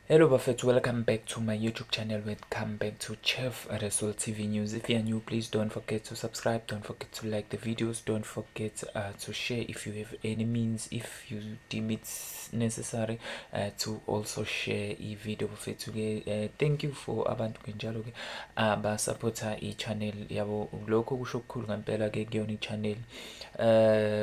Hello Buffett, welcome back to my YouTube channel. Welcome back to Chef Resol TV News. If you are new, please don't forget to subscribe, don't forget to like the videos, don't forget to share if you have any means, if you deem it's necessary to also share a video Buffett. Thank you for abantu kunjalo ke basupporta i-channel yabo. Lokho kusho okukhulu ngempela ke kuyona i-channel.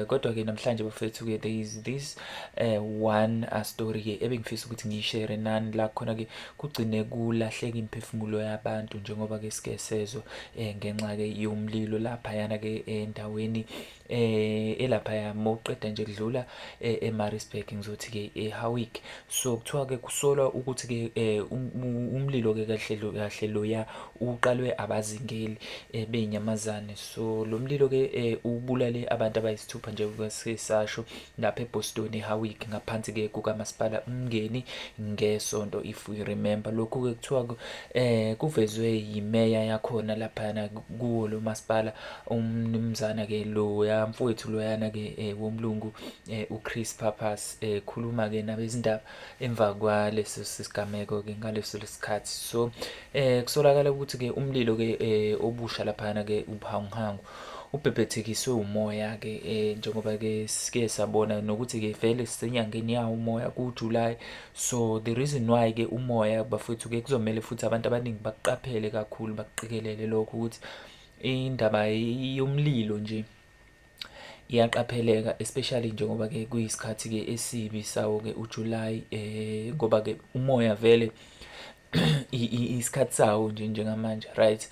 Kodwa ke namhlanje bafethu ke there is this one story ke ebengifisa ukuthi ngiyishare nani la khona ke kugcine kulahleka imphefumulo yabantu njengoba ke sike sezwe ngenxa ke yomlilo lapha yana ke endaweni elapha mawuqeda nje kudlula eMaritzburg ngizothi ke eHowick. So kuthiwa ke kusolwa ukuthi ke umlilo ke kahle loya uqalwe abazingeli beyinyamazane. So lo mlilo ke ubulale abantu abayisithupha nje kwasesasho lapha eBoston eHowick ngaphansi ke kukamasipala umngeni ngesonto, if we remember. Lokhu ke kuthiwa kuvezwe yimeya yakhona lapha kuwo lo masipala umnumzana ke loya mfowethu loyana ke womlungu uChris Pappas khuluma ke nabezindaba emva kwaleso sigameko ke ngaleso lesikhathi. So kusolakala ukuthi ke umlilo ke obusha lapha ke ubuhanguhangu ubhebhethekiswe umoya ke njengoba ke sike sabona nokuthi ke vele sisenyangeni yawo umoya kuJuly. So the reason why ke umoya bafethu ke kuzomela futhi abantu abaningi bakuqaphele kakhulu, baqikelele lokho ukuthi indaba yomlilo nje iyaqapheleka, especially njengoba ke kuyisikhathi ke esibi sawo ke uJuly ngoba ke umoya vele isikhathi sawo nje njengamanje, right?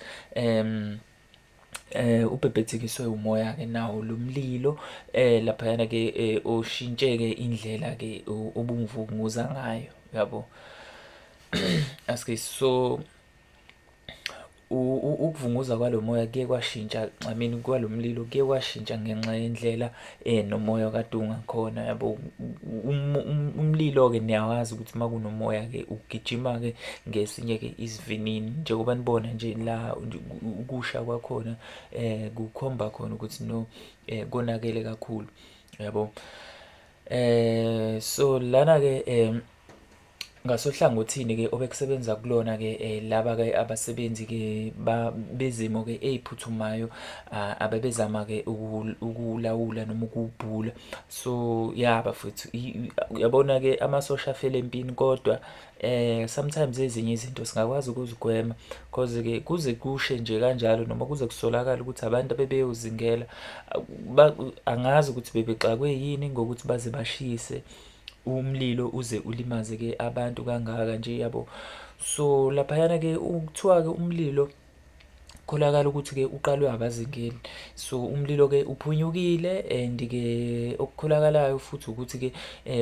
Ubhebhethekiswe umoya ke nawo lo mlilo lapha yana ke oshintshe ke indlela ke obumvunguza ngayo, yabo. Aske so ukuvunguza kwalo moya kuye kwashintsha, I mean kwalo mlilo kuye kwashintsha ngenxa yendlela nomoya kade ungakhona, yabo. Umlilo ke niyawazi ukuthi makunomoya ke ugijima ke ngesinye ke isivinini njengoba nibona nje la ukusha kwakhona kukhomba khona ukuthi no konakele kakhulu, yabo. So lana ke ngasohlangothini ke obekusebenza kulona ke laba ke abasebenzi ke bezimo ke eziphuthumayo ababezama ke ukulawula noma ukubhula. So bafethu uyabona ke amasosha afele empini, kodwa sometimes ezinye izinto singakwazi ukuzigwema cause ke kuze kushe nje kanjalo noma kuze kusolakala ukuthi abantu abebeyozingela angazi ukuthi bebexakwe yini ngokuthi baze bashise umlilo uze ulimaze ke abantu kangaka nje, yabo. So lapha yana ke ukuthiwa ke umlilo kholakala ukuthi ke uqalwe abazingeli. So umlilo ke uphunyukile and ke okukholakalayo futhi ukuthi ke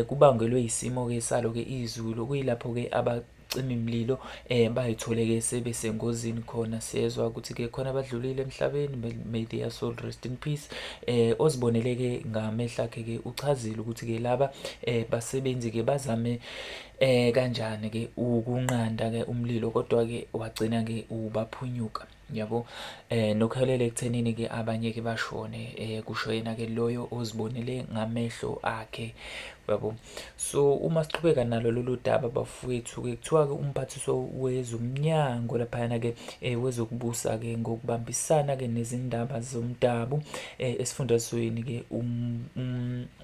kubangelwe isimo ke salo ke izulu, kuyilapho ke abacima imlilo bayithole ke sebesengozini khona. Siyezwa ukuthi ke khona abadlulile emhlabeni, may their soul rest in peace. Ozibonele ke ngamehla akhe ke uchazile ukuthi ke laba basebenzi ke bazame kanjani ke ukunqanda ke umlilo, kodwa ke wagcina ke ubaphunyuka, yabo. Nokholele ekuthenini ke abanye ke bashone kusho yena ke loyo ozibonele ngamehlo akhe, yabo. So uma siqhubeka nalo lolu daba bafowethu ke kuthiwa ke umphathiso wezomnyango laphana ke wezokubusa ke ngokubambisana ke nezindaba zomdabu esifundazweni ke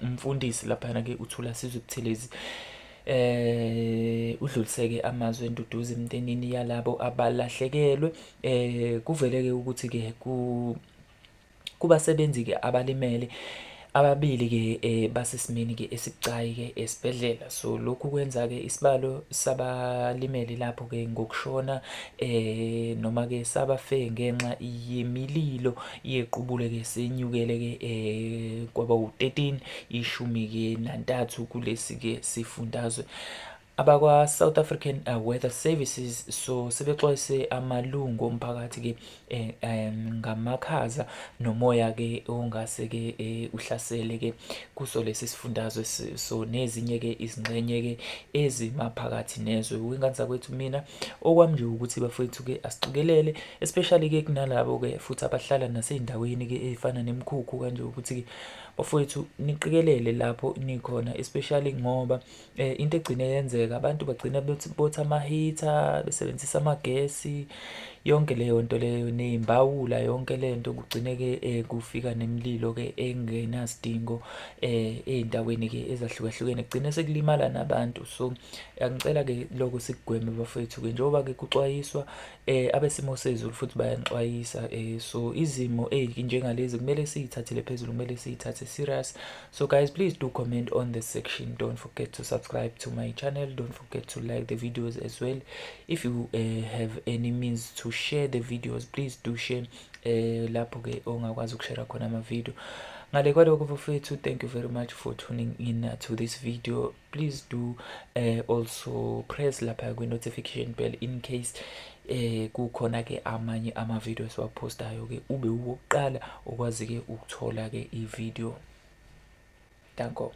umfundisi laphana ke uThulasizwe Buthelezi udluliseke amazwi enduduzo emndenini yalabo abalahlekelwe. Kuvele ke ukuthi ke kubasebenzi ke abalimele ababili ke basesimeni ke esibucayi ke esibhedlela. So lokhu kwenza ke isibalo sabalimele lapho ke ngokushona noma ke sabafe ngenxa yemililo yequbule ke senyukele ke kwaba u13 ishumi ke nantathu kulesi ke sifundazwe. Abakwa South African Weather Services so sebexwayise amalungu omphakathi ke ngamakhaza nomoya ke ongase ke uhlasele ke kuso lesi sifundazwe. So nezinye ke izingxenye ke ezimaphakathi nezwe. Winganza kwethu mina okwami nje ukuthi bafethu ke asiqikelele, especially ke kunalabo ke futhi abahlala nasey'ndaweni ke ezifana nemikhukhu kanje, ukuthi ke bafowethu niqikelele lapho nikhona, especially ngoba into egcine yenzeka abantu bagcina botha ama-heater, besebenzisa amagesi, yonke leyo nto leyo, neyimbawula, yonke le nto kugcine-ke kufika nemililo-ke engenasidingo ey'ndaweni-ke ezahlukahlukene, kugcine sekulimala nabantu. So angicela-ke lokho sikugweme bafowethu-ke, njengoba-ke kuxwayiswa abesimo sezulu futhi bayanixwayisa. So izimo ey'njengalezi kumele siy'thathele phezulu, kumele siy'thathe serious. So guys, please do comment on this section. Don't forget to subscribe to my channel. Don't forget to like the videos as well. If you have any means to share the videos, please do share lapho-ke ongakwazi ukushare khona ama-video. Ngale kwalokho bafowethu, thank you very much for tuning in to this video. Please do also press lapha kwi-notification bell in case kukhona-ke amanye ama-video esiwapostayo-ke ube uwokuqala ukwazi-ke ukuthola-ke i-video. Danko.